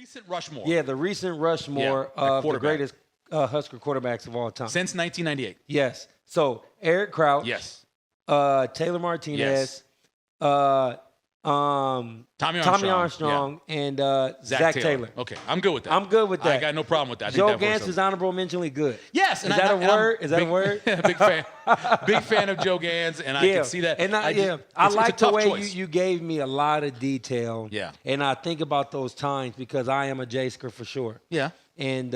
recent Rushmore. Yeah, the recent Rushmore of the greatest Husker quarterbacks of all time. Since 1998. Yes. So, Eric Crouch. Yes. Taylor Martinez. Yes. Tommy Armstrong and Zach Taylor. Okay, I'm good with that. I'm good with that. I got no problem with that. Joe Gantz is honorable mentionly good. Yes. Is that a word? Is that a word? Big fan. Big fan of Joe Gantz, and I can see that. And I like the way you gave me a lot of detail. Yeah. And I think about those times because I am a J-sker for sure. Yeah. And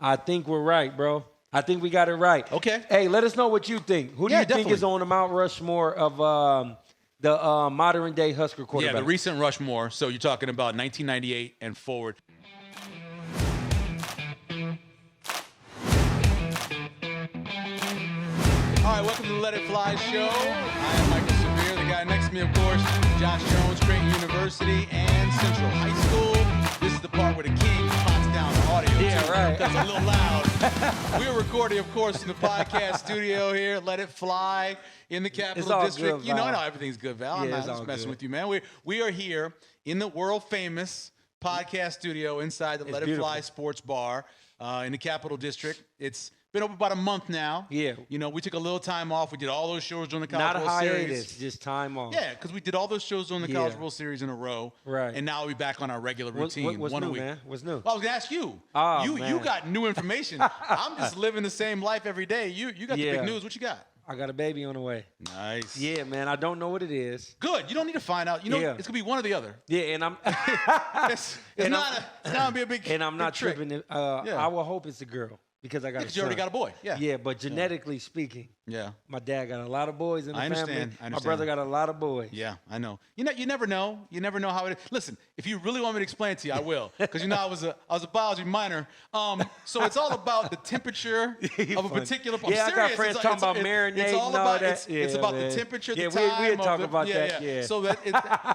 I think we're right, bro. I think we got it right. Okay. Hey, let us know what you think. Who do you definitely think is on the Mount Rushmore of the modern-day Husker quarterback? Yeah, the recent Rushmore. So you're talking about 1998 and forward. All right, welcome to the Let It Fly show. I am Michael Severe. The guy next to me, of course, Josh Jones, Creighton University and Central High School. This is the part where the king pots down the audio. Yeah, right. That's a little loud. We're recording, of course, in the podcast studio here. Let It Fly in the Capital District. Good, I know everything's good, Val. I'm not just messing with you, man. We are here in the world famous podcast studio inside the Let It Fly Sports Bar in the Capital District. It's been open about a month now. Yeah. We took a little time off. We did all those shows during the College World Series. Not a hiatus, just time off. Yeah, because we did all those shows during the College World Series in a row. Right. And now we're back on our regular routine. What's one new, a week. man? What's new? Well, I was going to ask you. Oh, you got new information. I'm just living the same life every day. You got the big news. What you got? I got a baby on the way. Nice. Yeah, man. I don't know what it is. Good. You don't need to find out. It's going to be one or the other. Yeah, and I'm it's not going to be a big And I'm not trick. tripping. I will hope it's a girl. Because I got a son. You already got a boy. Yeah. Yeah, but genetically speaking, my dad got a lot of boys in the family. I understand. My brother got a lot of boys. Yeah, I know. You never know. You never know how it is. Listen, if you really want me to explain it to you, I will. Because I was a biology minor. So it's all about the temperature of a particular. Yeah, I got friends talking about marinating. It's all about it's about the temperature, the time. We had talked about that. Yeah. So that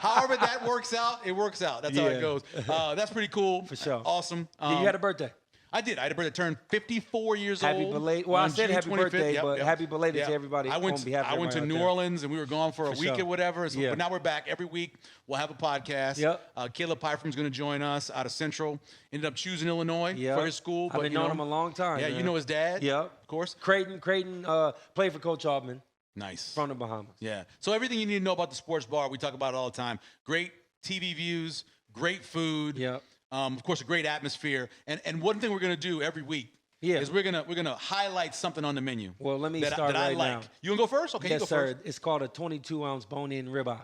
however that works out, it works out. That's how it goes. That's pretty cool. For sure. Awesome. You had a birthday. I did. I had a birthday. Turned 54 years old. Happy belated. Well, I said happy birthday, but happy belated to everybody. I went to New Orleans, and we were gone for a week or whatever. So, but now we're back every week. We'll have a podcast. Yep. Caleb Pyfrom is going to join us out of Central. Ended up choosing Illinois for his school. I've been knowing him a long time. Yeah, man. you know his dad. Yep. Of course. Creighton played for Coach Altman. Nice. From the Bahamas. Yeah. So everything you need to know about the sports bar, we talk about it all the time. Great TV views, great food. Yep. Of course, a great atmosphere. And one thing we're going to do every week is we're gonna highlight something on the menu. Well, let me start right now. You want to go first? Okay, yes, you go sir. first. It's called a 22-ounce bone-in ribeye.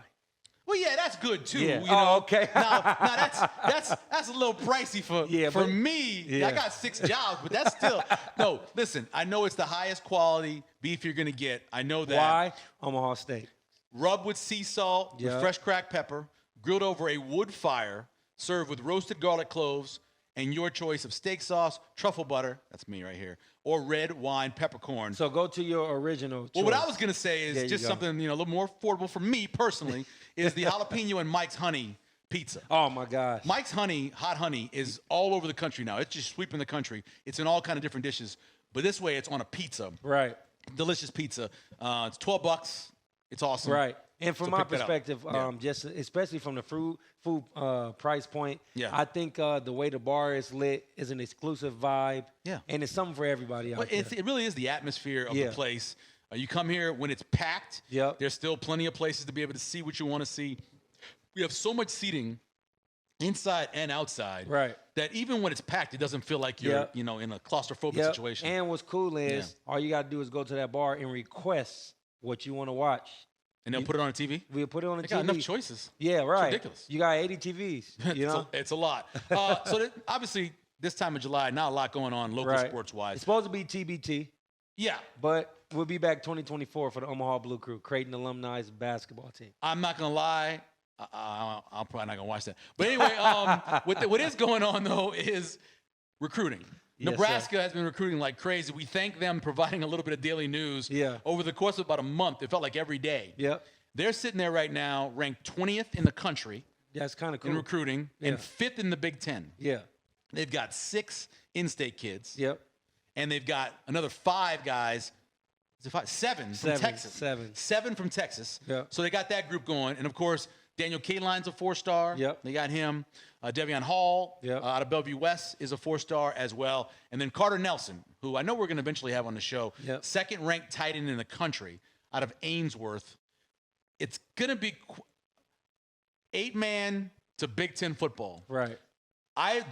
Well, yeah, that's good too. Yeah. Okay. now that's a little pricey for me. Yeah. I got 6 jobs, but that's still no. Listen, I know it's the highest quality beef you're gonna get. I know that. Why? Omaha Steak. Rubbed with sea salt, with fresh cracked pepper, grilled over a wood fire, served with roasted garlic cloves, and your choice of steak sauce, truffle butter, that's me right here, or red wine peppercorn. So go to your original choice. Well, what I was going to say is just something, a little more affordable for me personally, is the jalapeno and Mike's Honey pizza. Oh, my gosh. Mike's Honey, hot honey, is all over the country now. It's just sweeping the country. It's in all kind of different dishes. But this way, it's on a pizza. Right. Delicious pizza. It's $12. It's awesome. Right. And from my perspective, just especially from the food price point, I think the way the bar is lit is an exclusive vibe. Yeah. And it's something for everybody out there. It really is the atmosphere of the place. You come here when it's packed. Yep. There's still plenty of places to be able to see what you want to see. We have so much seating inside and outside. Right. That even when it's packed, it doesn't feel like you're in a claustrophobic situation. And what's cool is all you got to do is go to that bar and request what you want to watch. And they'll put it on a TV? We'll put it on a TV. They got enough choices. Yeah, right. It's ridiculous. You got 80 TVs, you know? It's a lot. Obviously, this time of July, not a lot going on local sports-wise. It's supposed to be TBT. Yeah. But we'll be back 2024 for the Omaha Blue Crew, Creighton alumni's basketball team. I'm not going to lie. I'm probably not going to watch that. But anyway, what is going on, though, is recruiting. Yes, Nebraska has been recruiting like crazy. We thank them providing a little bit of daily news. Over the course of about a month, it felt like every day. They're sitting there right now, ranked 20th in the country. That's kind of cool. In recruiting, and 5th in the Big Ten. They've got 6 in-state kids. And they've got another 5 guys. Is it 5? 7 from Texas. 7 from Texas. So they got that group going. And, of course, Daniel Kaline's a 4-star. Yep. They got him. Devion Hall out of Bellevue West is a 4-star as well. And then Carter Nelson, who I know we're going to eventually have on the show, second-ranked tight end in the country out of Ainsworth. It's going to be 8-man to Big Ten football. Right. I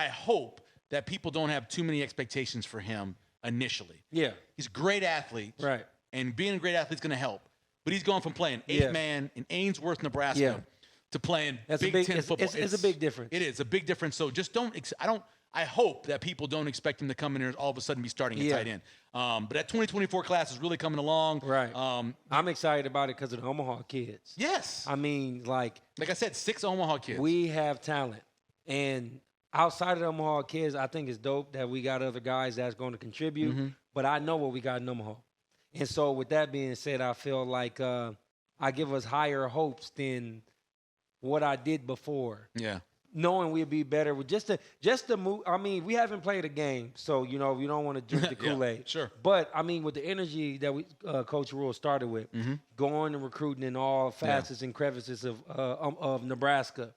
hope that people don't have too many expectations for him initially. Yeah. He's a great athlete. Right. And being a great athlete is going to help. But he's going from playing 8-man in Ainsworth, Nebraska to playing Big Ten football. It's a big difference. It is a big difference. So just I hope that people don't expect him to come in here and all of a sudden be starting at tight end. But that 2024 class is really coming along. Right. I'm excited about it because of the Omaha kids. Yes. I mean, like I said, 6 Omaha kids. We have talent. And outside of the Omaha kids, I think it's dope that we got other guys that's going to contribute. Mm-hmm. But I know what we got in Omaha. And so with that being said, I feel like I give us higher hopes than what I did before. Yeah. Knowing we'd be better with just to move. I mean, we haven't played a game, so we don't want to drink the Kool-Aid. Sure. But I mean, with the energy that we Coach Rule started with, going and recruiting in all facets and crevices of Nebraska,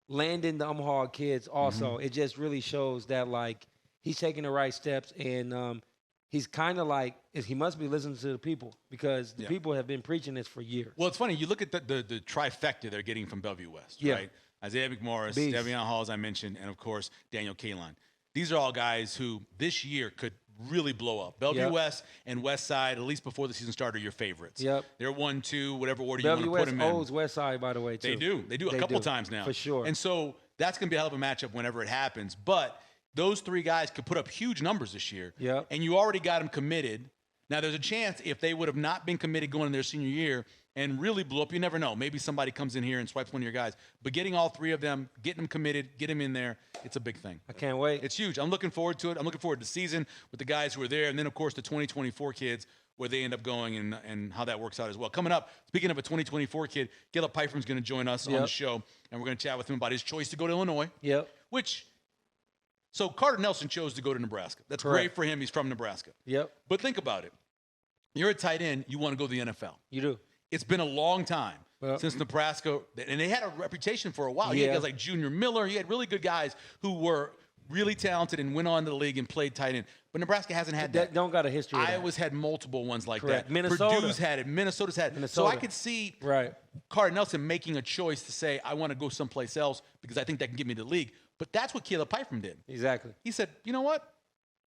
landing the Omaha kids also, it just really shows that like he's taking the right steps and he's kind of like he must be listening to the people because the people have been preaching this for years. Well, it's funny. You look at the trifecta they're getting from Bellevue West, right? Isaiah McMorris, Devion Hall, as I mentioned, and, of course, Daniel Kaline. These are all guys who this year could really blow up. Bellevue West and West Side, at least before the season started, are your favorites. Yep. They're 1, 2, whatever order you want to put them in. Bellevue West owes West Side, by the way, too. They do a couple times now. For sure. And so that's going to be a hell of a matchup whenever it happens. But those 3 guys could put up huge numbers this year. Yep. And you already got them committed. Now, there's a chance if they would have not been committed going in their senior year and really blew up, you never know. Maybe somebody comes in here and swipes one of your guys. But getting all 3 of them, getting them committed, get them in there, it's a big thing. I can't wait. It's huge. I'm looking forward to it. I'm looking forward to the season with the guys who are there. And then, of course, the 2024 kids, where they end up going and how that works out as well. Coming up, speaking of a 2024 kid, Caleb Pyfrom is going to join us on the show. And we're going to chat with him about his choice to go to Illinois. Yep. So Carter Nelson chose to go to Nebraska. That's great for him. He's from Nebraska. Yep. But think about it. You're a tight end. You want to go to the NFL. You do. It's been a long time since Nebraska, and they had a reputation for a while. You had guys like Junior Miller. You had really good guys who were really talented and went on to the league and played tight end. But Nebraska hasn't had that. Don't got a history of that. Iowa's had multiple ones like that. Minnesota. Purdue's had it. Minnesota's had it. So I could see Carter Nelson making a choice to say, I want to go someplace else because I think that can get me to the league. But that's what Caleb Pyfrom did. Exactly. He said, you know what?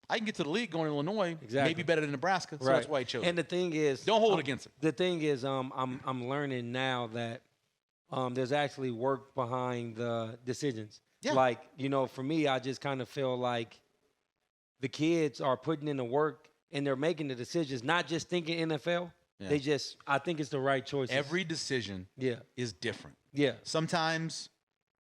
I can get to the league going to Illinois, maybe better than Nebraska, so that's why he chose it. And the thing is, don't hold it against him. The thing is, I'm learning now that there's actually work behind the decisions. Yeah. Like, for me, I just kind of feel like the kids are putting in the work and they're making the decisions, not just thinking NFL. Yeah. I think it's the right choice. Every decision is different. Yeah. Sometimes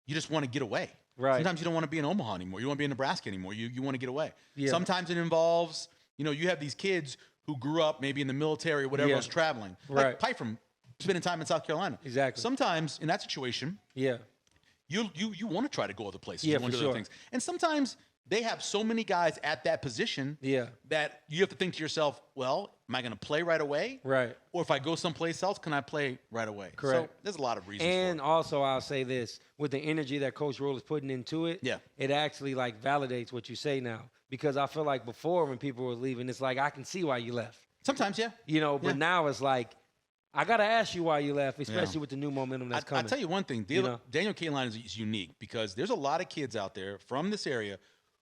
you just want to get away. Right. Sometimes you don't want to be in Omaha anymore. You don't want to be in Nebraska anymore. You want to get away. Yeah. Sometimes it involves, you have these kids who grew up maybe in the military or whatever else traveling. Like Pyfrom, spending time in South Carolina. Exactly. Sometimes in that situation, you want to try to go other places. Yeah, you want to do other things. And sometimes they have so many guys at that position that you have to think to yourself, well, am I going to play right away? Right. Or if I go someplace else, can I play right away? Correct. So there's a lot of reasons and for it. Also, I'll say this. With the energy that Coach Rule is putting into it, it actually, validates what you say now. Because I feel like before when people were leaving, it's like, I can see why you left. Sometimes, but now it's like, I got to ask you why you left, especially with the new momentum that's coming. I'll tell you one thing. Daniel Kaline is unique because there's a lot of kids out there from this area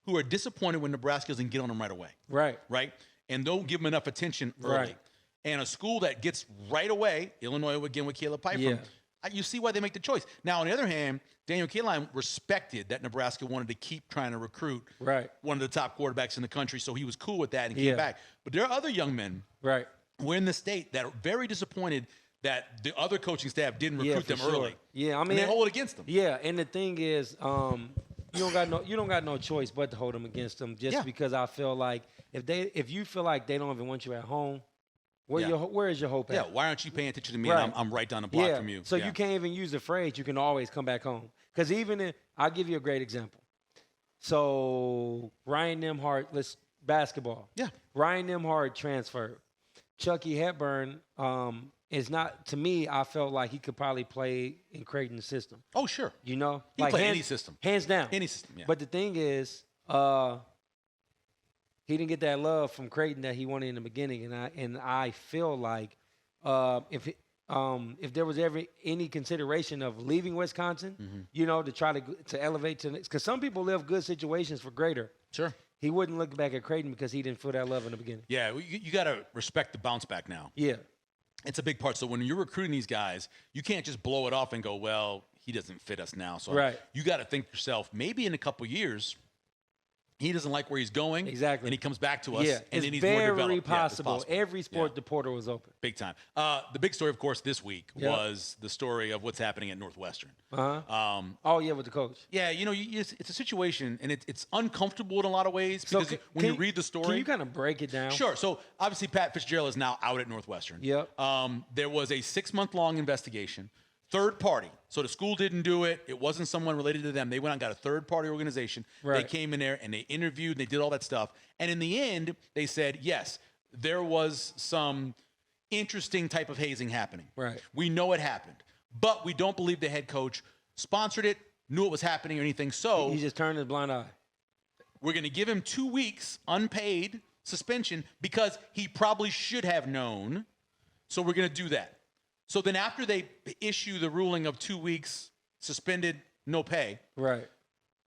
who are disappointed when Nebraska doesn't get on them right away. Right? And don't give them enough attention early. Right. And a school that gets right away, Illinois again with Caleb Pyfrom, you see why they make the choice. Now, on the other hand, Daniel Kaline respected that Nebraska wanted to keep trying to recruit one of the top quarterbacks in the country, so he was cool with that and came back. But there are other young men who are in the state that are very disappointed that the other coaching staff didn't recruit them early. Yeah, I mean, and they hold it against them. Yeah, and the thing is, you don't got no choice but to hold them against them. Just because I feel like if you feel like they don't even want you at home, where is your hope at? Yeah, why aren't you paying attention to me? And I'm right down the block from you. So you can't even use the phrase. You can always come back home. Because I'll give you a great example. So Ryan Nembhard, basketball. Yeah. Ryan Nembhard transferred. Chucky Hepburn it's not, to me, I felt like he could probably play in Creighton's system. Oh, sure. You know? He like play any system. Hands down. Any system, yeah. But the thing is, he didn't get that love from Creighton that he wanted in the beginning. And I feel like if there was ever any consideration of leaving Wisconsin, you know, to try to elevate to – because some people live good situations for greater. Sure. He wouldn't look back at Creighton because he didn't feel that love in the beginning. Yeah, you got to respect the bounce back now. Yeah. It's a big part. So when you're recruiting these guys, you can't just blow it off and go, well, he doesn't fit us now. So right. You got to think to yourself, maybe in a couple years, he doesn't like where he's going. Exactly. And he comes back to us. Yeah. And it's then he's more developed. Very possible. Yeah, it's possible. Every sport, the portal was open. Big time. The big story, of course, this week was the story of what's happening at Northwestern. Oh, yeah, with the coach. Yeah, you know, it's a situation, and it's uncomfortable in a lot of ways because when you read the story. Can you kind of break it down? Sure. So, obviously, Pat Fitzgerald is now out at Northwestern. Yep. There was a 6-month-long investigation. Third party. So the school didn't do it. It wasn't someone related to them. They went out and got a third-party organization. Right. They came in there, and they interviewed, and they did all that stuff. And in the end, they said, yes, there was some interesting type of hazing happening. Right. We know it happened. But we don't believe the head coach sponsored it, knew it was happening or anything. So he just turned his blind eye. We're going to give him 2 weeks unpaid suspension because he probably should have known. So we're going to do that. So then after they issue the ruling of 2 weeks suspended, no pay. Right.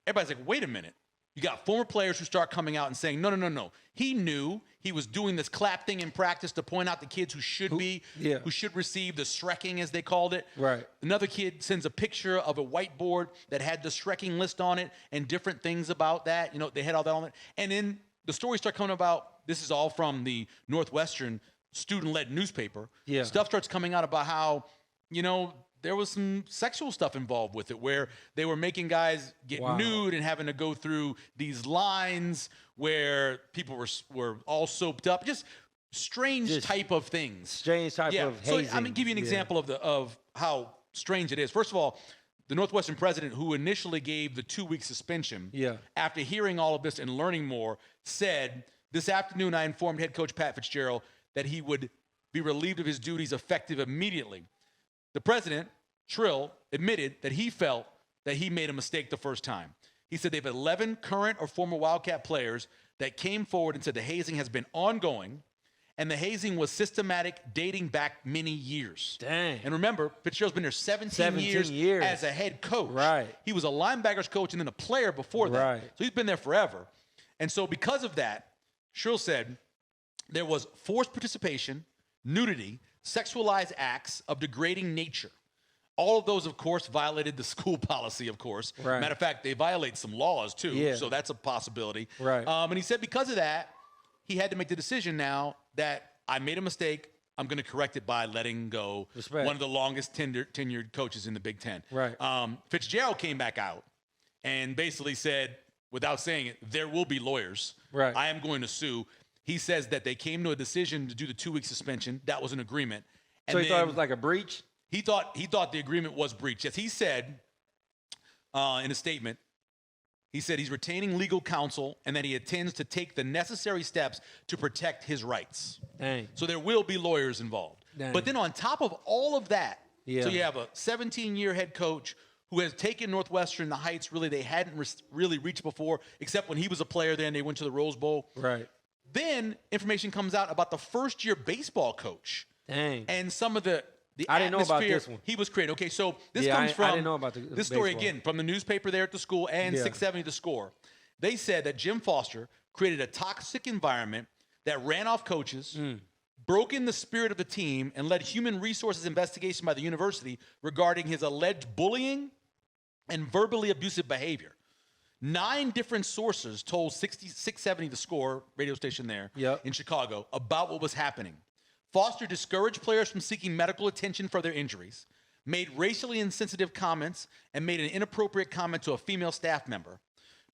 Everybody's like, wait a minute. You got former players who start coming out and saying, no. He knew he was doing this clap thing in practice to point out the kids who should receive the Shrekking, as they called it. Right. Another kid sends a picture of a whiteboard that had the Shrekking list on it and different things about that. You know, they had all that on it. And then the stories start coming about, this is all from the Northwestern student-led newspaper. Yeah. Stuff starts coming out about how, you know, there was some sexual stuff involved with it where they were making guys get nude and having to go through these lines where people were all soaped up. Just strange type of things. Strange type of hazing. So I'm going to give you an example of how strange it is. First of all, the Northwestern president, who initially gave the 2-week suspension, after hearing all of this and learning more, said, this afternoon I informed head coach Pat Fitzgerald that he would be relieved of his duties effective immediately. The president, Trill, admitted that he felt that he made a mistake the first time. He said they have 11 current or former Wildcat players that came forward and said the hazing has been ongoing, and the hazing was systematic, dating back many years. Dang. And remember, Fitzgerald's been there 17 years as a head coach. Right. He was a linebackers coach and then a player before that. Right. So he's been there forever. And so because of that, Trill said there was forced participation, nudity, sexualized acts of degrading nature. All of those, of course, violated the school policy, of course. Right. Matter of fact, they violate some laws, too. Yeah. So that's a possibility. Right. And he said because of that, he had to make the decision now that I made a mistake. I'm going to correct it by letting go one of the longest tenured coaches in the Big Ten. Right. Fitzgerald came back out and basically said, without saying it, there will be lawyers. Right. I am going to sue. He says that they came to a decision to do the 2-week suspension. That was an agreement. And so he thought it was like a breach? He thought the agreement was breached. Yes, he said in a statement, he said he's retaining legal counsel and that he intends to take the necessary steps to protect his rights. Dang. So there will be lawyers involved. Dang. But then on top of all of that, so you have a 17-year head coach who has taken Northwestern the heights really they hadn't really reached before, except when he was a player there and they went to the Rose Bowl. Right. Then information comes out about the first-year baseball coach. Dang. And some of the I didn't know about this one. He was created. Okay, so this comes from I didn't know about this story baseball. again from the newspaper there at the school and 670 The Score. They said that Jim Foster created a toxic environment that ran off coaches, broke in the spirit of the team, and led human resources investigation by the university regarding his alleged bullying and verbally abusive behavior. 9 different sources told 670 The Score radio station there in Chicago about what was happening. Foster discouraged players from seeking medical attention for their injuries, made racially insensitive comments, and made an inappropriate comment to a female staff member.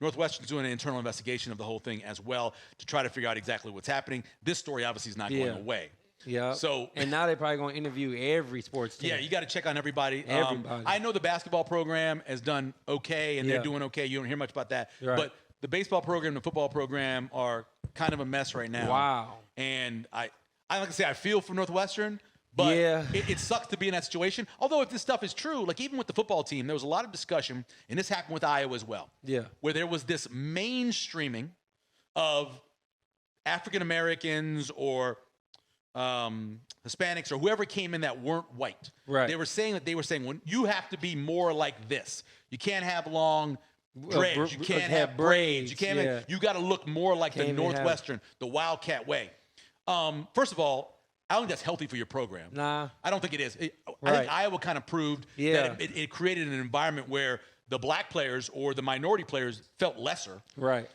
Northwestern's doing an internal investigation of the whole thing as well to try to figure out exactly what's happening. This story obviously is not going away. Yeah. So and now they're probably going to interview every sports team. Yeah, you got to check on everybody. Everybody. I know the basketball program has done okay, and they're doing okay. You don't hear much about that. Right. But the baseball program and the football program are kind of a mess right now. Wow. And I like to say I feel for Northwestern, But yeah. it sucks to be in that situation. Although if this stuff is true, like even with the football team, there was a lot of discussion, and this happened with Iowa as well. Yeah. Where there was this mainstreaming of African Americans or Hispanics or whoever came in that weren't white. Right. They were saying when you have to be more like this. You can't have long dreads. You can't have braids. You can't. You got to look more like the Northwestern, the Wildcat way. First of all, I don't think that's healthy for your program. Nah. I don't think it is. I think Iowa kind of proved that it created an environment where the black players or the minority players felt lesser. Right.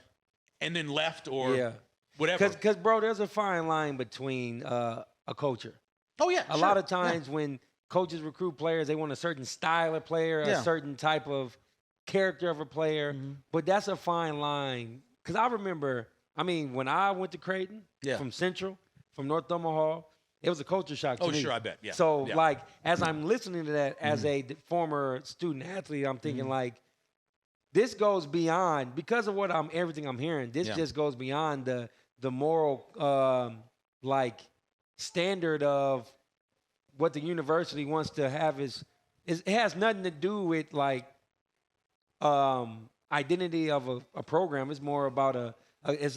And then left or whatever. Because, bro, there's a fine line between a culture. Oh, yeah. A lot of times when coaches recruit players, they want a certain style of player, a certain type of character of a player. Mm-hmm. But that's a fine line. Because I remember, when I went to Creighton from Central, from North Omaha, it was a culture shock to me. Oh, sure, I bet. Yeah. So, as I'm listening to that as a former student athlete, I'm thinking, this goes beyond, because of everything I'm hearing, this just goes beyond the moral, standard of what the university wants to have it has nothing to do with, identity of a program. It's more about it's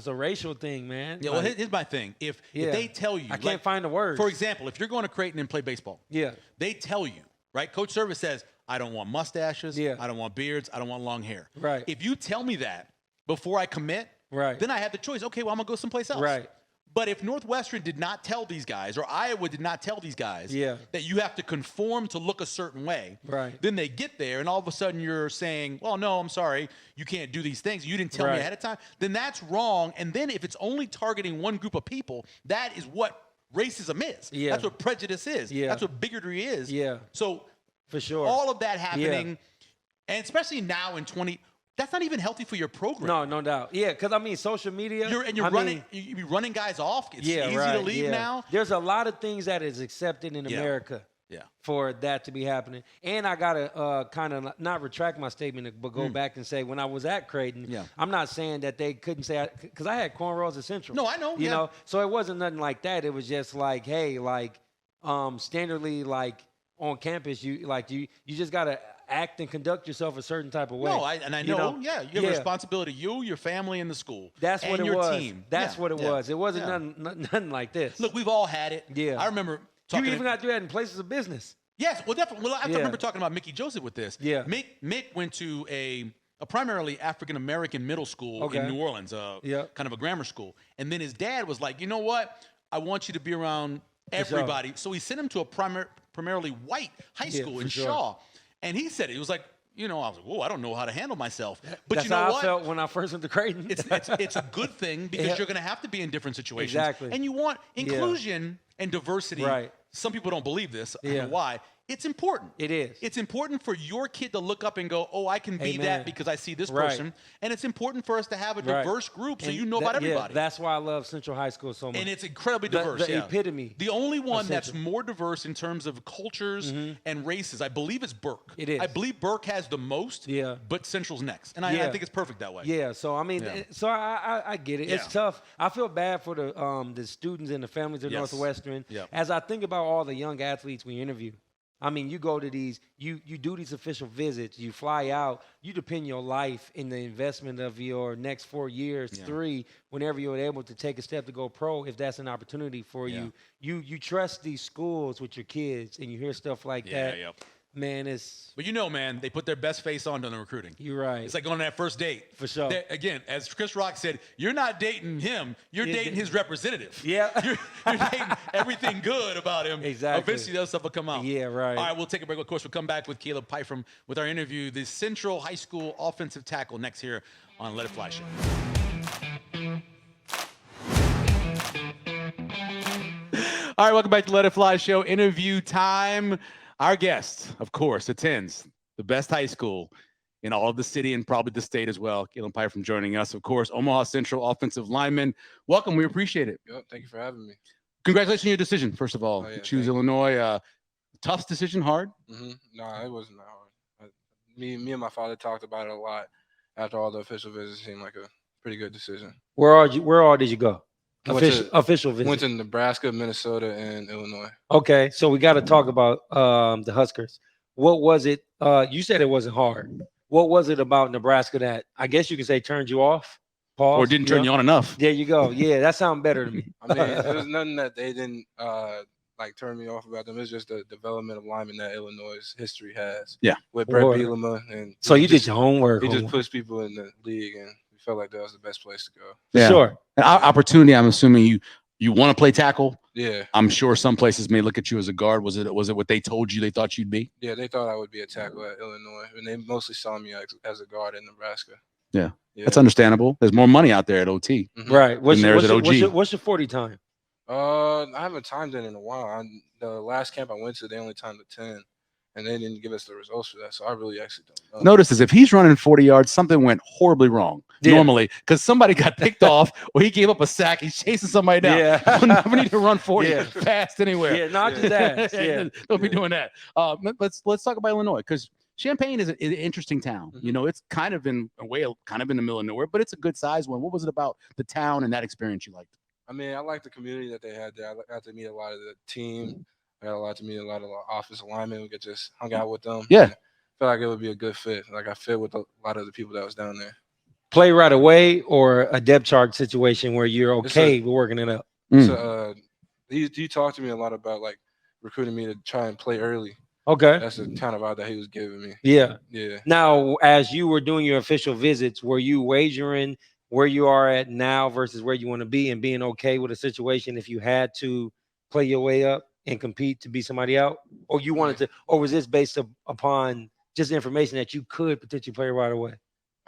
a racial thing, man. Yeah, well, here's my thing. If they tell you, I can't find the words. For example, if you're going to Creighton and play baseball, they tell you, right? Coach Service says, I don't want mustaches. I don't want beards. I don't want long hair. Right. If you tell me that before I commit, then I have the choice. Okay, well, I'm gonna go someplace else. Right. But if Northwestern did not tell these guys, or Iowa did not tell these guys that you have to conform to look a certain way, then they get there, and all of a sudden you're saying, well, no, I'm sorry, you can't do these things. You didn't tell me ahead of time. Then that's wrong. And then if it's only targeting one group of people, that is what racism is. That's what prejudice is. That's what bigotry is. So for sure, all of that happening, and especially now in that's not even healthy for your program. No doubt. Yeah, because social media. You're running guys off. It's easy to leave now. There's a lot of things that is accepted in America for that to be happening. And I gotta kind of not retract my statement, but go back and say when I was at Creighton, I'm not saying that they couldn't say, because I had cornrows at Central. No, I know. You know, so it wasn't nothing like that. It was just like, hey, standardly, on campus, you just gotta act and conduct yourself a certain type of way. No, I know. You have a responsibility. You, your family, and the school. That's what it your was. Team. That's what it was. It wasn't nothing like this. Look, we've all had it. Yeah. I remember talking. You even got to do that in places of business. Yes, well, definitely. Well, I remember talking about Mickey Joseph with this. Yeah. Mick went to a primarily African American middle school in New Orleans, kind of a grammar school, and then his dad was like, you know what? I want you to be around everybody. Sure. So he sent him to a primarily white high school in Shaw, and he said it was like. I was like, whoa, I don't know how to handle myself. But that's you know how what? I felt when I first went to Creighton. It's a good thing because you're going to have to be in different situations. Exactly. And you want inclusion and diversity. Right. Some people don't believe this. I don't know why. It's important. It is. It's important for your kid to look up and go, oh, I can be that because I see this person. And it's important for us to have a diverse group so you know about everybody. That's why I love Central High School so much. And it's incredibly diverse. The epitome. The only one that's more diverse in terms of cultures and races, I believe, is Burke. It is. I believe Burke has the most, but Central's next. And I think it's perfect that way. Yeah, so so I get it. It's tough. I feel bad for the students and the families of Northwestern. As I think about all the young athletes we interview, you go to these, you do these official visits, you fly out, you depend your life in the investment of your next 4 years, 3, whenever you're able to take a step to go pro, if that's an opportunity for you. You trust these schools with your kids, and you hear stuff like that. Man, But man, they put their best face on during the recruiting. You're right. It's like going on that first date. For sure. Again, as Chris Rock said, you're not dating him. You're dating his representative. Yeah. You're dating everything good about him. Exactly. Eventually, that stuff will come out. Yeah, right. All right, we'll take a break. Of course, we'll come back with Caleb Pyfrom with our interview, the Central High School offensive tackle, next here on Let It Fly Show. All right, welcome back to Let It Fly Show. Interview time. Our guest, of course, attends the best high school in all of the city and probably the state as well. Caleb Pyfrom joining us, of course, Omaha Central offensive lineman. Welcome. We appreciate it. Yep, thank you for having me. Congratulations on your decision, first of all. Choose Illinois. Tough decision, hard? No, it wasn't that hard. Me and my father talked about it a lot after all the official visits. Seemed like a pretty good decision. Where all did you go? Official visit. Went to Nebraska, Minnesota, and Illinois. Okay, so we got to talk about the Huskers. What was it? You said it wasn't hard. What was it about Nebraska that I guess you could say turned you off? Pause. Or didn't turn you on enough? There you go. Yeah, that sounds better to me. I mean, it was nothing that they didn't like turn me off about them. It's just the development of linemen that Illinois' history has. Yeah, with Brett Bielema, and so you did your homework. He just pushed people in the league, and we felt like that was the best place to go. Yeah. Sure. An opportunity. I'm assuming you want to play tackle. Yeah. I'm sure some places may look at you as a guard. Was it what they told you they thought you'd be? Yeah, they thought I would be a tackle at Illinois, and they mostly saw me as a guard in Nebraska. Yeah. That's understandable. There's more money out there at OT. Mm-hmm. Right. What's your 40 time? I haven't timed it in a while. The last camp I went to, they only timed the 10, and they didn't give us the results for that. So I really actually don't know. Notice this: if he's running 40 yards, something went horribly wrong. Yeah. Normally, because somebody got picked off or he gave up a sack. He's chasing somebody down. Yeah. We'll never need to run 40 fast anywhere. Yeah, not just that. Yeah. Don't be doing that. Let's talk about Illinois, because Champaign is an interesting town. Mm-hmm. You know, it's kind of in a way, kind of in the middle of nowhere, but it's a good size one. What was it about the town and that experience you liked? I mean, I liked the community that they had there. I got to meet a lot of the team. I got to meet a lot of the offensive linemen. We could just hung out with them. Yeah. I felt like it would be a good fit. Like I fit with a lot of the people that was down there. Play right away or a depth chart situation where you're okay with working it up? So, he talked to me a lot about like recruiting me to try and play early. Okay. That's the kind of vibe that he was giving me. Yeah. Yeah. Now, as you were doing your official visits, were you wagering where you are at now versus where you want to be and being okay with a situation if you had to play your way up and compete to be somebody out? Or you wanted to, or was this based upon just information that you could potentially play right away?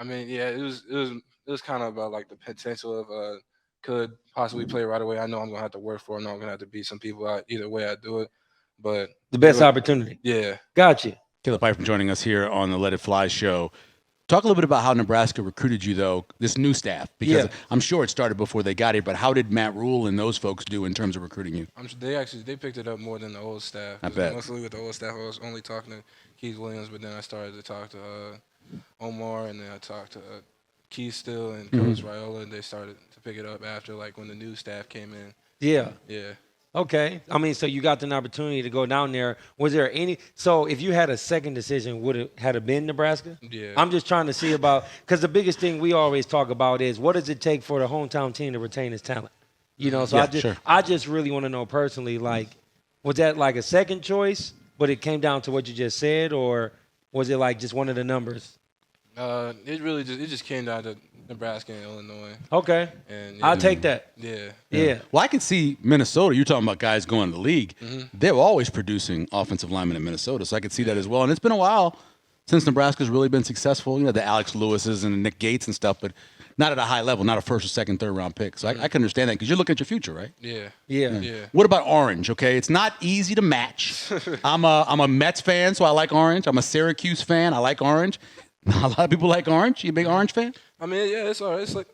I mean, yeah, it was kind of about like the potential of could possibly play right away. I know I'm gonna have to work for it. I know I'm gonna have to beat some people out. Either way I do it. But the best opportunity. Yeah. Gotcha. Caleb Pyfrom joining us here on the Let It Fly show. Talk a little bit about how Nebraska recruited you, though, this new staff, because I'm sure it started before they got here, but how did Matt Rule and those folks do in terms of recruiting you? They picked it up more than the old staff. I bet. Mostly with the old staff, I was only talking to Keith Williams, but then I started to talk to Omar, and then I talked to Keith Still and Coach Raiola, and they started to pick it up after, like, when the new staff came in. Yeah. Yeah. Okay. I mean, so you got an opportunity to go down there. Was there any – so if you had a second decision, would it have been Nebraska? Yeah. I'm just trying to see about – because the biggest thing we always talk about is what does it take for the hometown team to retain its talent? You know, so I just really want to know personally, like, was that like a second choice, but it came down to what you just said, or was it like just one of the numbers? It just came down to Nebraska and Illinois. Okay. And I'll take that. Yeah. Well, I can see Minnesota. You're talking about guys going to the league. They're always producing offensive linemen in Minnesota, so I could see that as well. And it's been a while since Nebraska's really been successful. You know, the Alex Lewises and the Nick Gates and stuff, but not at a high level, not a first or second, third round pick. So I can understand that because you're looking at your future, right? Yeah. What about Orange? Okay, it's not easy to match. I'm a Mets fan, so I like Orange. I'm a Syracuse fan. I like Orange. A lot of people like Orange. You a big Orange fan? I mean, yeah, it's all right. It's like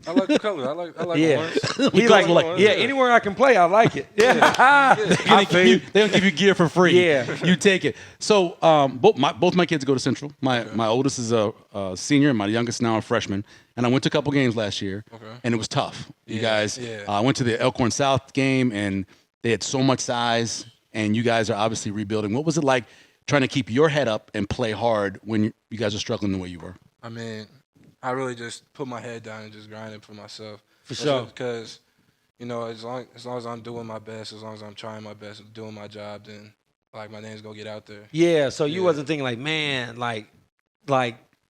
I like the color. I like orange. He like anywhere I can play, I like it. Yeah. They don't give you gear for free. Yeah. You take it. So both my kids go to Central. My oldest is a senior, and my youngest now a freshman. And I went to a couple games last year, and it was tough. You guys, I went to the Elkhorn South game, and they had so much size, and you guys are obviously rebuilding. What was it like trying to keep your head up and play hard when you guys are struggling the way you were? I mean, I really just put my head down and just grinded for myself. For sure. Because, you know, as long as I'm doing my best, as long as I'm trying my best, doing my job, then, like, my name's going to get out there. Yeah, so you wasn't thinking, like, man, like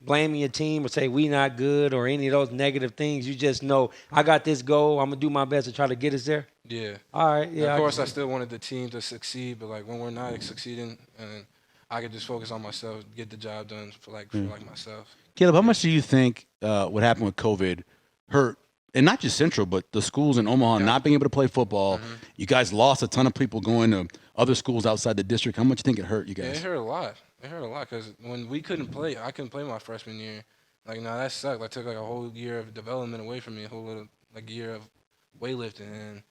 blaming your team or say we not good or any of those negative things. You just know I got this goal. I'm going to do my best to try to get us there. Yeah. All right. Yeah. Of course, I still wanted the team to succeed, but, like, when we're not succeeding, and I could just focus on myself, get the job done for myself. Caleb, how much do you think what happened with COVID hurt, and not just Central, but the schools in Omaha not being able to play football? You guys lost a ton of people going to other schools outside the district. How much do you think it hurt you guys? Yeah, it hurt a lot. Because when we couldn't play, I couldn't play my freshman year. Like, that sucked. I took, like, a whole year of development away from me, a whole little, like, year of weightlifting. And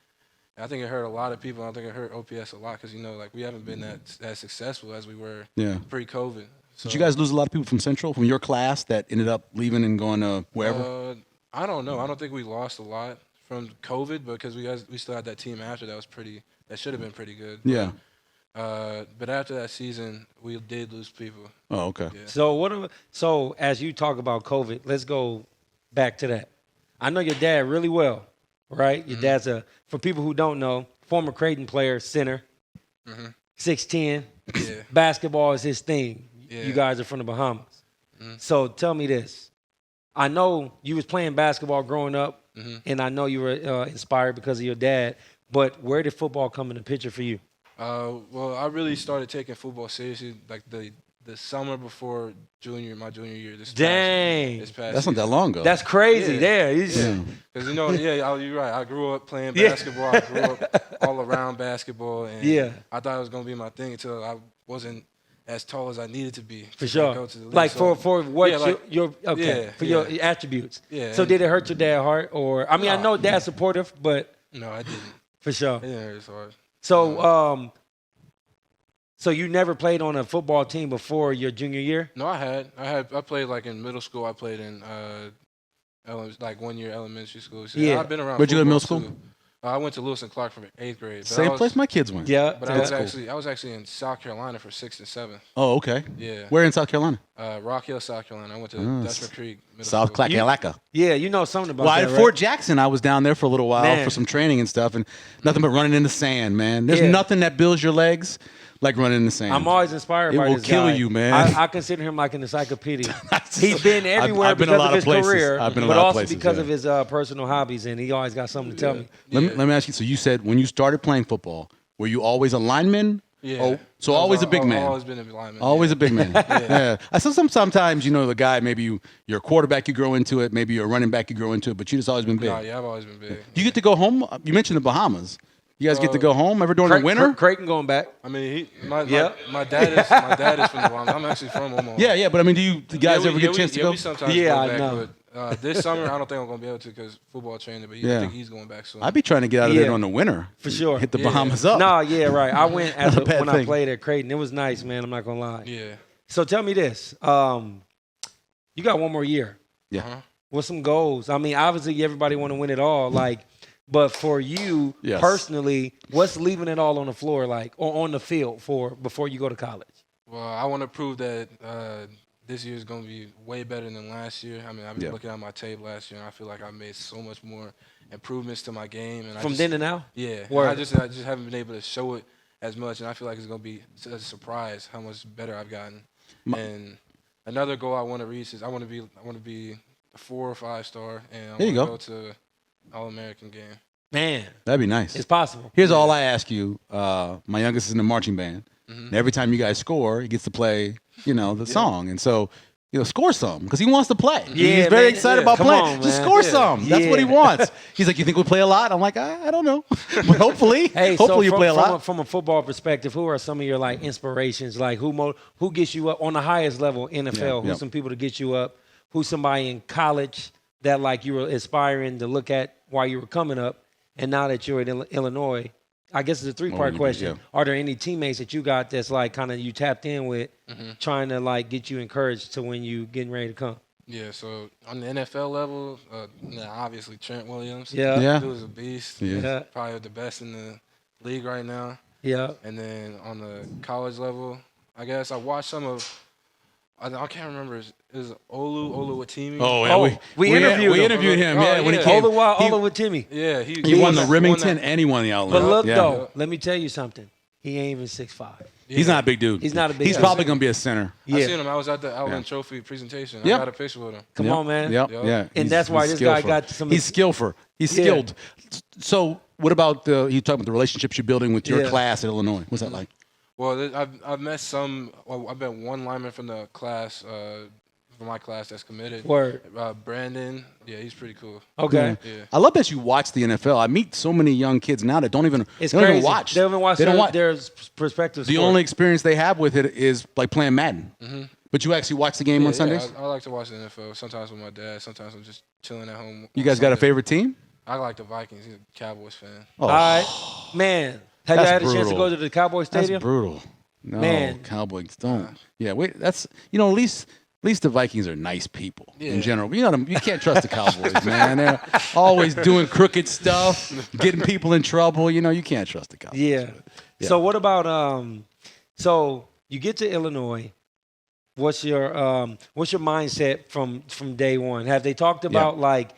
I think it hurt a lot of people. I think it hurt OPS a lot because, you know, like, we haven't been that successful as we were pre-COVID. So, did you guys lose a lot of people from Central, from your class, that ended up leaving and going to wherever? I don't know. I don't think we lost a lot from COVID because we still had that team after that should have been pretty good. Yeah. But after that season, we did lose people. Oh, okay. Yeah. So as you talk about COVID, let's go back to that. I know your dad really well, right? Your dad's for people who don't know, former Creighton player, center, 6'10". Yeah. Basketball is his thing. Yeah. You guys are from the Bahamas. So tell me this. I know you was playing basketball growing up, and I know you were inspired because of your dad, but where did football come in the picture for you? Well, I really started taking football seriously like the summer before my junior year. This past That's not that long ago. That's crazy. Yeah. Yeah. Because you're right. I grew up playing basketball. I grew up all around basketball, and I thought it was gonna be my thing until I wasn't as tall as I needed to be. For sure. Go to the league. Like so, for what your your attributes. Yeah. So did it hurt your dad's heart, or I know dad's supportive, but no, I didn't. For sure. It didn't hurt his heart. So so you never played on a football team before your junior year? No, I played like in middle school. I played in like 1 year elementary school. So Yeah. I've been around. Where'd you go to middle football, school? too. I went to Lewis and Clark from 8th grade. But Same place my kids went. Yeah. But I was actually in South Carolina for 6th and 7th. Oh, okay. Yeah. Where in South Carolina? Rock Hill, South Carolina. I went to Dutchman Creek Middle South School. Clackahalacka. Yeah, you know something about Well, that, at right? Fort Jackson, I was down there for a little while Man. for some training and stuff, and nothing but running in the sand, man. There's Yeah. nothing that builds your legs like running in the sand. I'm always inspired It by will this kill guy. you, man. I consider him like an encyclopedia. He's been everywhere I've been a because lot of of his places. career, I've been a but lot of also places, because yeah. of his personal hobbies, and he always got something to tell me. Let me ask you. So you said when you started playing football, were you always a lineman? Yeah. Oh, so always a big man. Always been a lineman. Always yeah. a big man. Yeah. I saw sometimes, the guy, maybe you're a quarterback, you grow into it. Maybe you're a running back, you grow into it. But you just always been big. No, yeah, I've always been big. Do you get to go home? You mentioned the Bahamas. You guys get to go home ever during the winter? Creighton going back. I mean, my dad is from the Bahamas. I'm actually from Omaha. Yeah, but I mean, do you guys ever get a chance to go? We sometimes Yeah, go I back, know. But this summer, I don't think I'm going to be able to because football training, but I think he's going back soon. I'd be trying to get out of there during the winter. For sure. Hit the Yeah. Bahamas up. No, yeah, right. I went when I thing. played at Creighton. It was nice, man. I'm not going to lie. Yeah. So tell me this. You got one more year. Yeah. Uh-huh. What's some goals? I mean, obviously everybody want to win it all, but for you Yes. personally, what's leaving it all on the floor or on the field before you go to college? Well, I want to prove that this year is going to be way better than last year. I mean, I've been looking at my tape last year, and I feel like I made so much more improvements to my game. And From then to now? Yeah. Word. I just haven't been able to show it as much, and I feel like it's going to be a surprise how much better I've gotten. And another goal I want to reach is I want to be a 4 or 5 star, and I want to go to All-American game. Man, That'd be nice. it's possible. Here's all I ask you. My youngest is in the marching band. And every time you guys score, he gets to play, the song. And so, score some because he wants to play. Yeah, He's very man. excited Yeah. about Come playing. on, Just man. score Yeah. some. That's what he Yeah. wants. He's like, you think we'll play a lot? I'm like, I don't know. But hopefully, Hey, hopefully you play a lot. From a football perspective, who are some of your inspirations? Who gets you up on the highest level NFL? Who's some people to get you up? Who's somebody in college that you were aspiring to look at while you were coming up, and now that you're in Illinois? I guess it's a 3-part question. Are there any teammates that you got that's kind of you tapped in with, trying to get you encouraged to when you getting ready to come? Yeah, so on the NFL level, obviously Trent Williams. Yeah. He was a beast. Yeah. Probably the best in the league right now. Yeah. And then on the college level, I guess I watched some of, I can't remember, it was Oluwatimi. Oh, yeah. Oh, we interviewed him. Oh, Yeah, when he yeah. came. Ola with Timmy. Yeah, He won the Remington and he won the Outlet. But look, Yeah. though, let me tell you something. He ain't even 6'5". He's not a big dude. He's not a big He's dude. probably going to be a center. I seen him. I was at the Outland Trophy presentation. I got a picture with him. Come on, man. Yep. Yep. Yeah. And that's why this guy got some. He's skillful. He's skilled. So what about you talking about the relationships you're building with your class at Illinois? What's that like? Well, I've met some. Well, I've met one lineman from the class, from my class that's committed. Word. Brandon. Yeah, he's pretty cool. Okay. Yeah. I love that you watch the NFL. I meet so many young kids now that don't even It's they don't crazy. even watch. They don't even watch their perspective. The only experience they have with it is playing Madden. But you actually watch the game on Sundays? I like to watch the NFL. Sometimes with my dad. Sometimes I'm just chilling at home. You guys got a favorite team? I like the Vikings. He's a Cowboys fan. Oh, All right, man. Have you That's had a chance to brutal. go to the Cowboy Stadium? That's brutal. No, Man. Cowboys don't. Yeah, wait. That's at least At least the Vikings are nice people in general. You know, you can't trust the Cowboys, man. They're always doing crooked stuff, getting people in trouble. You know, you can't trust the Cowboys. Yeah. So what about so you get to Illinois. What's your mindset from day one? Have they talked about like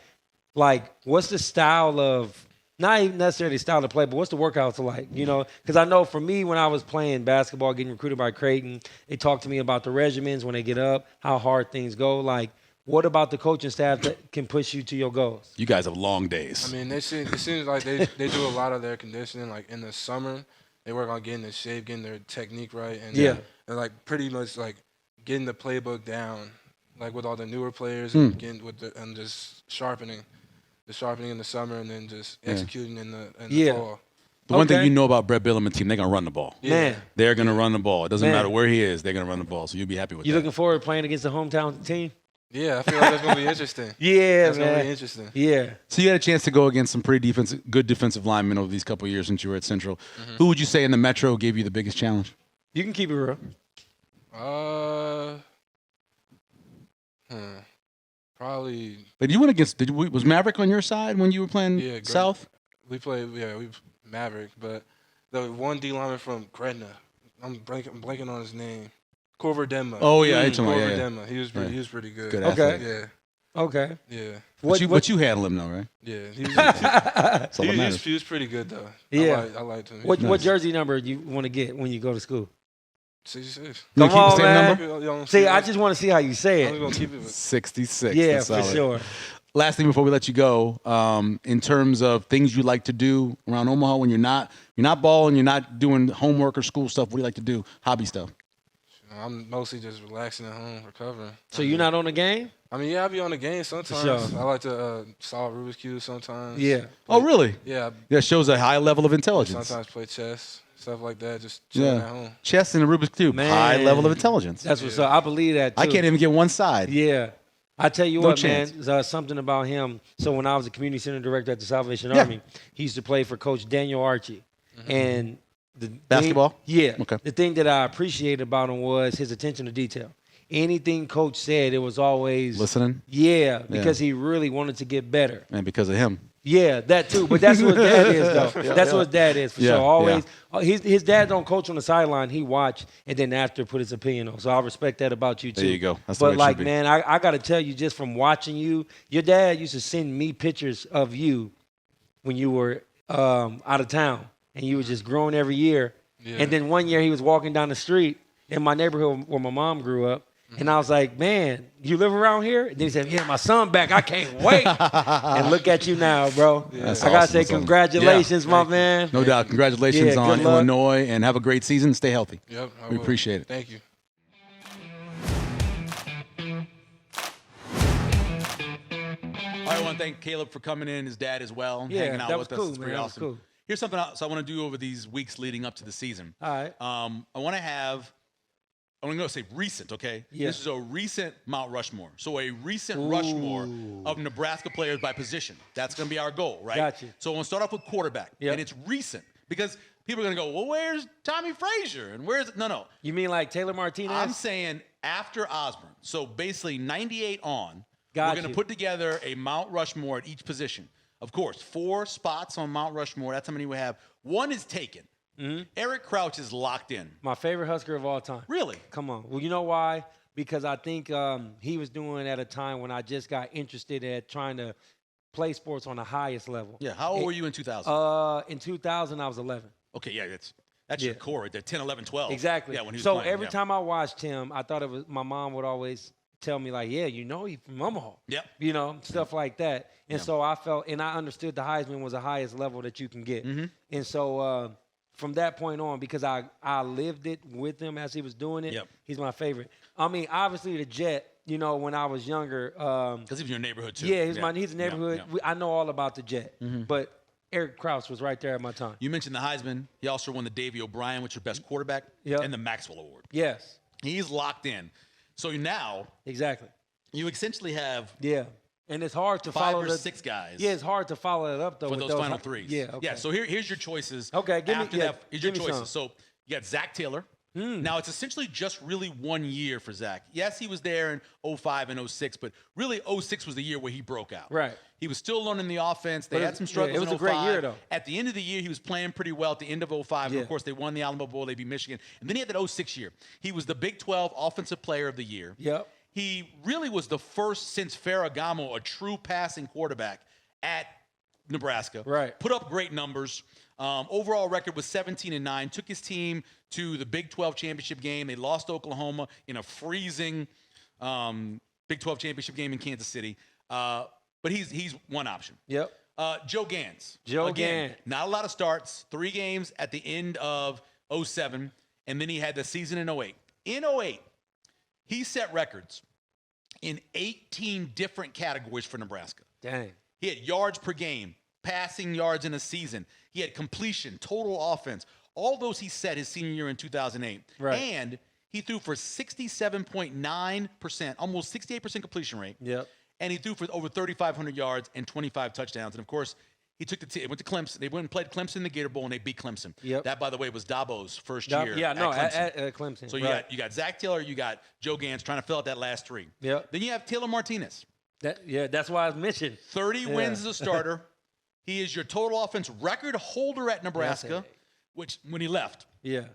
what's the style of, not even necessarily style of play, but what's the workouts like? You know, because I know for me, when I was playing basketball, getting recruited by Creighton, they talked to me about the regimens when they get up, how hard things go. Like, what about the coaching staff that can push you to your goals? You guys have long days. I mean, it seems like they do a lot of their conditioning. Like in the summer, they work on getting their shape, getting their technique right, and like pretty much like getting the playbook down, like with all the newer players, and getting and just sharpening. The sharpening in the summer and then just executing in the fall. The one thing you know about Brett Bielema team, they're going to run the ball. Man. They're going to run the ball. It doesn't matter where he is. They're going to run the ball. So you'll be happy with that. You looking forward to playing against the hometown team? Yeah, I feel like that's going to be interesting. That's going to be interesting. Yeah. So you had a chance to go against some pretty good defensive linemen over these couple of years since you were at Central. Who would you say in the Metro gave you the biggest challenge? You can keep it real. Probably. But you went against. Was Maverick on your side when you were playing South? We played. Yeah, we Maverick, but the one D lineman from Gretna, I'm blanking on his name. Corver Denma. Oh yeah, Corver Denma. He was pretty good. Good okay. athlete. Yeah. Okay. Yeah. But you handle him though, right? Yeah. He was pretty good though. Yeah. I liked him. What jersey number you want to get when you go to school? 66. Come on, man. Number? See, I just want to see how you say I'm it. gonna keep it with 66. Yeah, for sure. Last thing before we let you go, in terms of things you like to do around Omaha when you're not balling, you're not doing homework or school stuff. What do you like to do? Hobby stuff. I'm mostly just relaxing at home, recovering. So you're not on the game? I mean, yeah, I be on the game sometimes. Sure. I like to solve Rubik's Cube sometimes. Yeah. Oh, really? Yeah. That shows a high level of intelligence. Sometimes play chess, stuff like that, just chilling at home. Chess and a Rubik's Cube, high level of intelligence. That's what's up. I believe that, too. I can't even get one side. Yeah. I tell you what, man, something about him. So when I was a community center director at the Salvation Army, he used to play for Coach Daniel Archie. And the basketball? Okay. The thing that I appreciated about him was his attention to detail. Anything Coach said, it was always listening. Yeah, because he really wanted to get better. And because of him. Yeah, that too. But that's what dad is, though. That's what dad is for sure. Always, his dad don't coach on the sideline. He watch and then after put his opinion on. So I respect that about you too. There you go. That's but the way it should be. man, I got to tell you, just from watching you, your dad used to send me pictures of you when you were out of town and you were just growing every year. Yeah. And then one year he was walking down the street in my neighborhood where my mom grew up. And I was like, man, you live around here? And then he said, yeah, my son back. I can't wait. And look at you now, bro. Yeah. I got to say congratulations, my man. No doubt. Congratulations on Illinois, and have a great season. Stay healthy. Yep, we appreciate it. Thank you. All right, I want to thank Caleb for coming in, his dad as well, hanging out with us. Cool, it's pretty awesome. Cool. Here's something else I want to do over these weeks leading up to the season. All right. I want to say recent, okay? Yeah. This is a recent Mount Rushmore. So a recent Rushmore of Nebraska players by position. That's going to be our goal, right? Gotcha. So I want to start off with quarterback. Yep. And it's recent because people are going to go, well, where's Tommy Frazier? And where's – no. You mean like Taylor Martinez? I'm saying after Osborne. So basically 98 on, we're going to put together a Mount Rushmore at each position. Of course, 4 spots on Mount Rushmore. That's how many we have. 1 is taken. Mm-hmm. Eric Crouch is locked in. My favorite Husker of all time. Really? Come on. Well, you know why? Because I think he was doing at a time when I just got interested at trying to play sports on the highest level. Yeah. How old were you in 2000? In 2000, I was 11. Okay, yeah, that's your core right there, 10, 11, 12. Exactly. Yeah, when he was so playing, every time I watched him, I thought it was my mom would always tell me like, yeah, you know, he's from Omaha. Yep. You know, stuff like that. And so I felt, and I understood the Heisman was the highest level that you can get. Mm-hmm. And so from that point on, because I lived it with him as he was doing it, he's my favorite. I mean, obviously the Jet, you know, when I was younger. Because he was in your neighborhood too. Yeah, he's a neighborhood. Yeah. I know all about the Jet. Mm-hmm. But Eric Crouch was right there at my time. You mentioned the Heisman. He also won the Davey O'Brien, which is your best quarterback, and the Maxwell Award. Yes. He's locked in. So now. Exactly. You essentially have. Yeah. And it's hard to 5 follow or 6 guys. Yeah, it's hard to follow it up though for with those final 3s. Yeah, okay. Yeah. So here's your choices. Okay, here's your choices. Some. So you got Zach Taylor, Now, it's essentially just really 1 year for Zach. Yes, he was there in 05 and 06, but really 06 was the year where he broke out. Right. He was still learning the offense. They had some struggles it was in a great 05. year, though. At the end of the year, he was playing pretty well at the end of 05. And, of course, they won the Alamo Bowl. They beat Michigan. And then he had that 06 year. He was the Big 12 Offensive Player of the Year. Yep. He really was the first since Ferragamo, a true passing quarterback at Nebraska. Right. Put up great numbers. Overall record was 17-9. Took his team to the Big 12 championship game. They lost to Oklahoma in a freezing Big 12 championship game in Kansas City. But he's one option. Yep. Joe Gans. Joe Again, Gans. not a lot of starts. 3 games at the end of 07, and then he had the season in 08. In 08, he set records in 18 different categories for Nebraska. Dang. He had yards per game, passing yards in a season. He had completion, total offense. All those he set his senior year in 2008. Right. And he threw for 67.9%, almost 68% completion rate. Yep. And he threw for over 3,500 yards and 25 touchdowns. And, of course, he took went to Clemson. They went and played Clemson in the Gator Bowl, and they beat Clemson. Yep. That, by the way, was Dabo's first year Yeah, no, at Clemson. at Clemson. So right. you got Zach Taylor, you got Joe Gans trying to fill out that last 3. Yep. Then you have Taylor Martinez. That's why I mentioned. 30 wins as a starter. He is your total offense record holder at Nebraska, which when he left, ended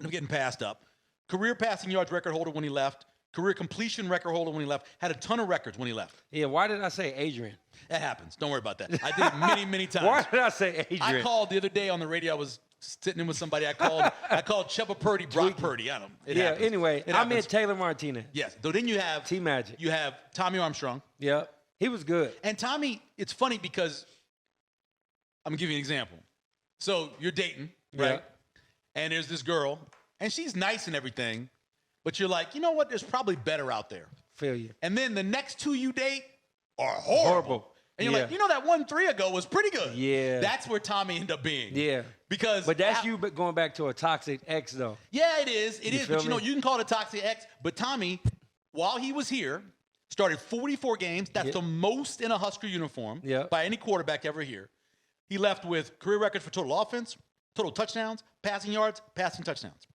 up getting passed up. Career passing yards record holder when he left. Career completion record holder when he left. Had a ton of records when he left. Yeah, why did I say Adrian? That happens. Don't worry about that. I did it many, many times. Why did I say Adrian? I called the other day on the radio. I was sitting in with somebody. I called Chubba Purdy, Brock Purdy. I don't know. It happens. Anyway, It I happens. meant Taylor Martinez. Yes. So then you have T-Magic. You have Tommy Armstrong. Yep. He was good. And Tommy, it's funny because I'm going to give you an example. So you're dating, right? Yeah. And there's this girl, and she's nice and everything, but you're like, you know what? There's probably better out there. Feel you. And then the next 2 you date are horrible. And you're like, you know, that 1-3 ago was pretty good. Yeah. That's where Tommy ended up being. Yeah. But that's you going back to a toxic ex, though. Yeah, it is. It is. But you know, me? you can call it a toxic ex. But Tommy, while he was here, started 44 games. That's the most in a Husker uniform by any quarterback ever here. He left with career records for total offense, total touchdowns, passing yards, passing touchdowns.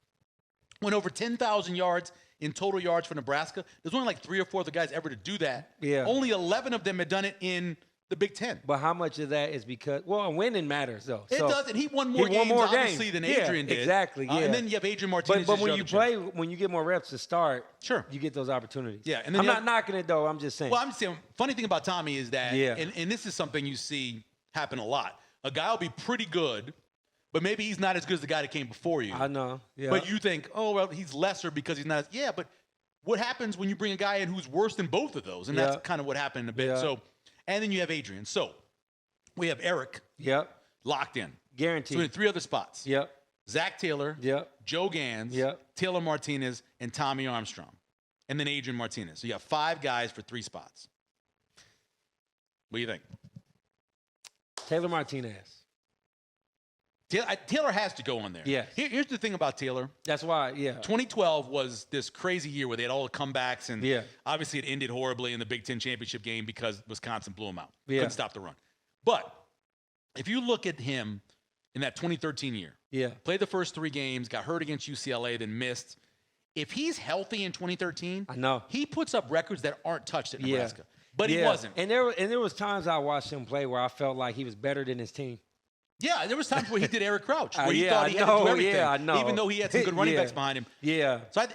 Went over 10,000 yards in total yards for Nebraska. There's only like 3 or 4 other guys ever to do that. Yeah. Only 11 of them had done it in the Big Ten. But how much of that is because, winning matters, though. It does, and he won more games, obviously, than Adrian did. Exactly, yeah. And then you have Adrian Martinez. But when you play, when you get more reps to start, sure, you get those opportunities. Yeah, and then I'm not knocking it, though. I'm just saying. Well, I'm just saying, funny thing about Tommy is that, and this is something you see happen a lot. A guy will be pretty good, but maybe he's not as good as the guy that came before you. I know. Yeah. But you think, oh, well, he's lesser because he's not. Yeah, but what happens when you bring a guy in who's worse than both of those? And that's kind of what happened in a bit. Yeah. So, and then you have Adrian. So we have Eric. Yep. Locked in. Guaranteed. So we have 3 other spots. Yep. Zach Taylor. Yep. Joe Gans. Yep. Taylor Martinez and Tommy Armstrong. And then Adrian Martinez. So you have 5 guys for 3 spots. What do you think? Taylor Martinez. Taylor has to go on there. Yeah. Here's the thing about Taylor. That's why, 2012 was this crazy year where they had all the comebacks, and obviously it ended horribly in the Big Ten championship game because Wisconsin blew them out. Couldn't stop the run. But if you look at him in that 2013 year, played the first 3 games, got hurt against UCLA, then missed. If he's healthy in 2013, I know he puts up records that aren't touched at Nebraska. But he wasn't. And there was times I watched him play where I felt like he was better than his team. Yeah, there was times where he did Eric Crouch, where he thought he had to do everything, I know. even though he had some good running backs behind him. Yeah. So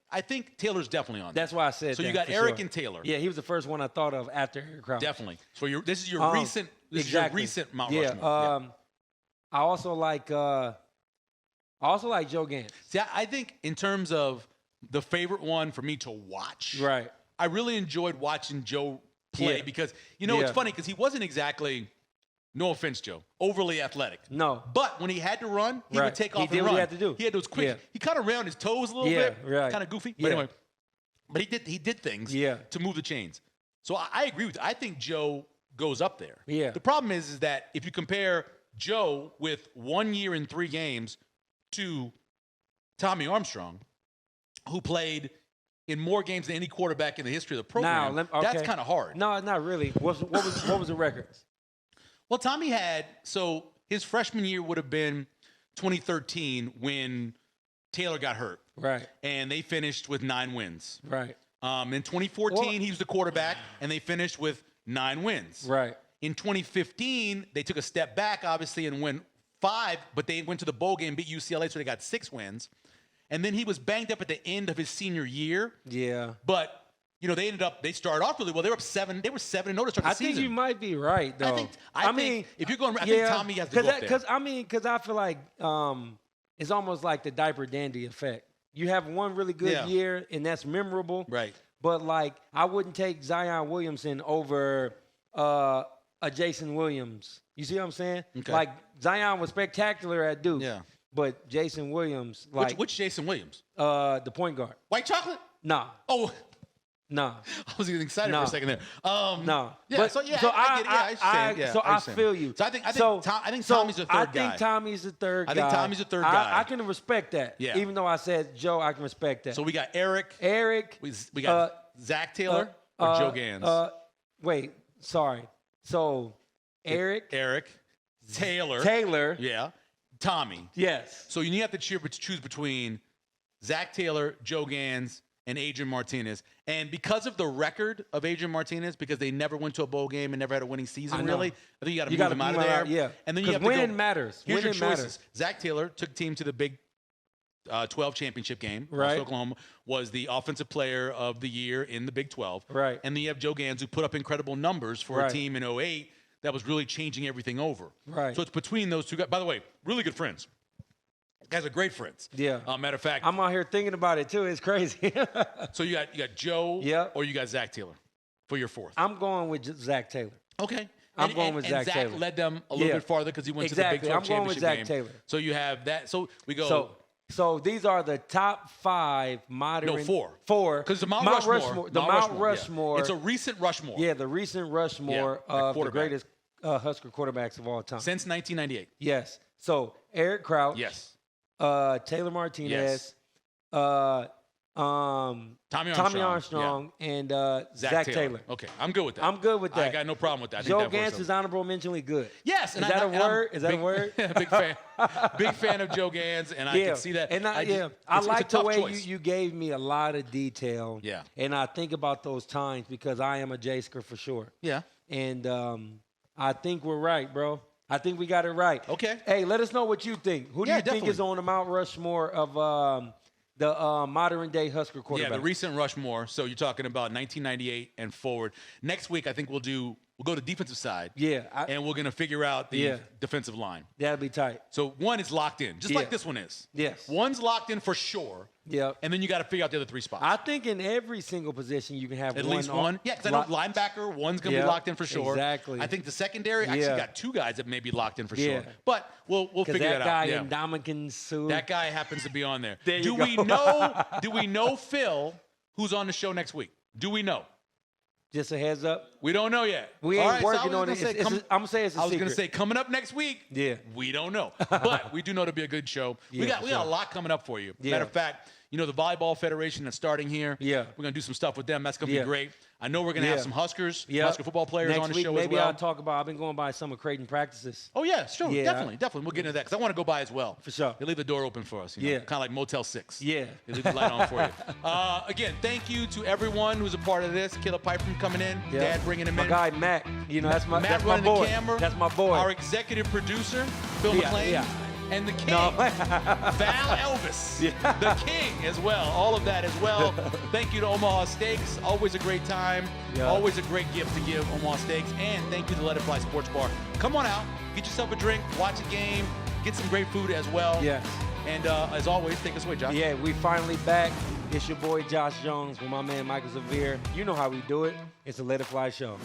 I think Taylor's definitely on there. That's why I said so that. You got Eric and Taylor. Yeah, he was the first one I thought of after Eric Crouch. Definitely. So this is your recent Mount Rushmore. I also like Joe Gans. See, I think in terms of the favorite one for me to watch, right? I really enjoyed watching Joe play because it's funny because he wasn't exactly. No offense, Joe. Overly athletic. No. But when he had to run, he would take off and run. He did what he had to do. He had those quick. He kind of round his toes a little bit. Right. Kind of goofy. But anyway, but he did things to move the chains. So I agree with you. I think Joe goes up there. Yeah. The problem is that if you compare Joe with 1 year and 3 games to Tommy Armstrong, who played in more games than any quarterback in the history of the program, that's kind of hard. No, not really. What was the records? Well, Tommy had, so his freshman year would have been 2013 when Taylor got hurt. Right. And they finished with 9 wins. Right. In 2014, he was the quarterback, and they finished with 9 wins. Right. In 2015, they took a step back, obviously, and went 5, but they went to the bowl game, beat UCLA, so they got 6 wins. And then he was banged up at the end of his senior year. Yeah. But, they started off really well. They were up 7. They were 7-0 to start the season. I think you might be right, though. I think if you're going, I think Tommy has to go up there. Because I feel like it's almost like the diaper dandy effect. You have one really good year, and that's memorable. Right. But, I wouldn't take Zion Williamson over a Jason Williams. You see what I'm saying? Okay. Zion was spectacular at Duke. Yeah. But Jason Williams, which Jason Williams? The point guard. White chocolate? Nah. Oh. Nah. I was getting excited for a second there. No. Yeah. But, I feel you. So I think Tommy's the third guy. I think Tommy's the third guy. I think Tommy's the third guy. I can respect that. Yeah. Even though I said Joe, I can respect that. So we got Eric. We got Zach Taylor or Joe Gans. Wait. Sorry. So Eric. Taylor. Yeah. Tommy. Yes. So you have to choose between Zach Taylor, Joe Gans, and Adrian Martinez. And because of the record of Adrian Martinez, because they never went to a bowl game and never had a winning season, really, I think you got to move him out of there. Yeah. And then you have to winning matters. Here's winning your choices. matters. Zach Taylor took the team to the Big 12 championship game. Right. Oklahoma was the offensive player of the year in the Big 12. Right. And then you have Joe Gans, who put up incredible numbers for a team in 2008 that was really changing everything over. Right. So it's between those two guys. By the way, really good friends. Guys are great friends. Yeah. Matter of fact, I'm out here thinking about it too. It's crazy. So you got Joe. Yep. Or you got Zach Taylor for your fourth. I'm going with Zach Taylor. Okay. I'm going with Zach Taylor. Zach led them a little bit farther because he went to the Big 12 I'm going with championship Zach game. Taylor. So you have that. So we go. So these are the top 5 modern. No, 4. 4. Because the Mount Rushmore. The Mount Rushmore. Yeah. It's a recent Rushmore. Yeah, the recent Rushmore of the greatest Husker quarterbacks of all time. Since 1998. Yes. So Eric Crouch. Yes. Taylor Martinez. Yes. Tommy Armstrong and Zach Taylor. Okay, I'm good with that. I'm good with that. I got no problem with that. Joe Gans is honorable mentionly good. Yes. Is that a word? Is that a word? Big fan. Big fan of Joe Gans, and I can see that. And I like the way you gave me a lot of detail. Yeah. And I think about those times because I am a J-sker for sure. Yeah. And I think we're right, bro. I think we got it right. Okay. Hey, let us know what you think. Who do you think is on the Mount Rushmore of the modern-day Husker quarterback? Yeah, the recent Rushmore. So you're talking about 1998 and forward. Next week, I think we'll go to defensive side. Yeah. And we're going to figure out the defensive line. That'll be tight. So one is locked in, just like this one is. Yes. One's locked in for sure. Yeah. And then you got to figure out the other 3 spots. I think in every single position you can have at least one. Yeah, because I know linebacker, one's going to be locked in for sure. Exactly. I think the secondary, actually got 2 guys that may be locked in for sure. But we'll figure that out. That guy in Dominican suit. That guy happens to be on there. Do we know Phil, who's on the show next week? Do we know? Just a heads up. We don't know yet. We ain't working on it. I'm going to say it's a secret. I was going to say coming up next week. Yeah. We don't know. But we do know it'll be a good show. We got a lot coming up for you. Matter of fact, the Volleyball Federation that's starting here. Yeah. We're going to do some stuff with them. That's going to be great. I know we're going to have some Huskers, Husker football players next on the week, show as well. Maybe I'll talk about, I've been going by some of Creighton practices. Oh, yeah, sure. Yeah. Definitely. We'll get into that because I want to go by as well. For sure. They leave the door open for us. Kind of like Motel 6. Yeah. They leave the light on for you. Again, thank you to everyone who's a part of this. Caleb Pyfrom coming in. Yeah. Dad bringing him in. My guy, Matt. That's my running boy. The camera. That's my boy. Our executive producer, Phil McClain. Yeah. And the king, Val Elvis, the king as well. All of that as well. Thank you to Omaha Steaks. Always a great time. Yeah. Always a great gift to give Omaha Steaks. And thank you to Let It Fly Sports Bar. Come on out. Get yourself a drink. Watch a game. Get some great food as well. Yes. And as always, take us away, Josh. Yeah, we finally back. It's your boy Josh Jones with my man Michael Zavere. You know how we do it. It's a Let It Fly show.